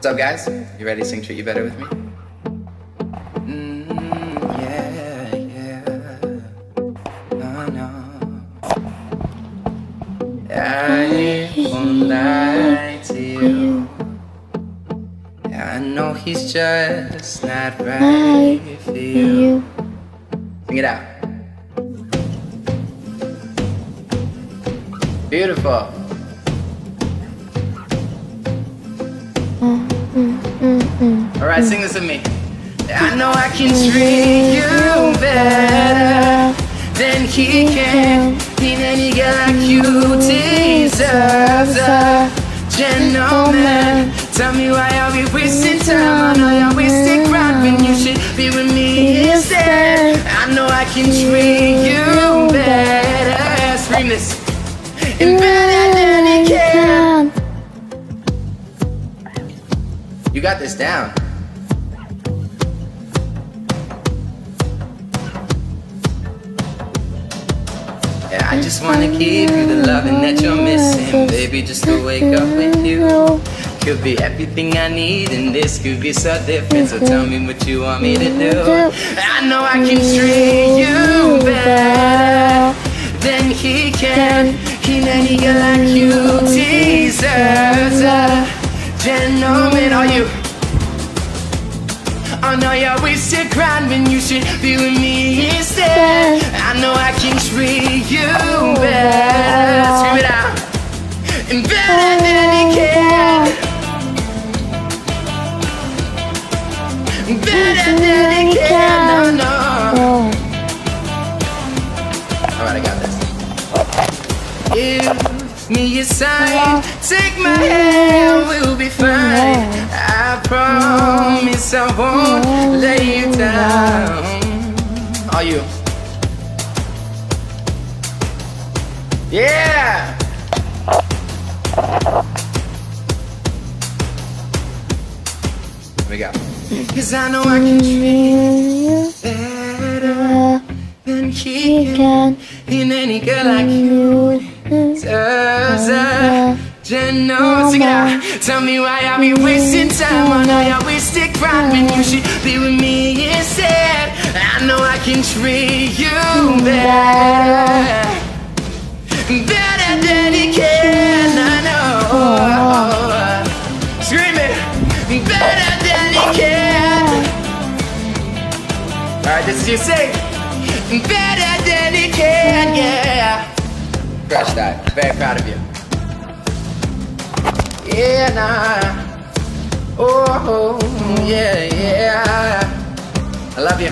What's up, guys? You ready to sing Treat You Better with me? Yeah, yeah. No. I won't lie to you. I know he's just not right for you. Sing it out. Beautiful. Alright, sing this with me. I know I can treat you better than he can. Any girl like you deserves a gentleman. Tell me why are we wasting time? I know you're wasting crowd when you should be with me instead. I know I can treat you better. Scream this. And better than he can. You got this down. Yeah, I just wanna give you the loving that you're missing. Baby, just to wake up with you could be everything I need, and this could be so different. So tell me what you want me to do. I know I can treat you better than he can. Any girl like you deserves a gentleman. Are you? I know you're wasted crown when you should be with me instead. I know I can treat you better. Scream it out. And better than he can. Better than he can. No. Alright, I got this. Give me a sign, take my hand, we'll be fine. I promise I won't let you down. Are you? Yeah! Here we go. 'Cause I know I can treat you better than he can. And any girl like you deserves a gentleman. Sing it out. Tell me why are we wasting time? I know you're wasting crime when you should be with me instead. I know I can treat you better, better than he can. I know. Scream it. Better than he can. Alright, this is you sing. Better than he can, yeah. Crush that. Very proud of you. Yeah, nah. Oh, yeah. I love you.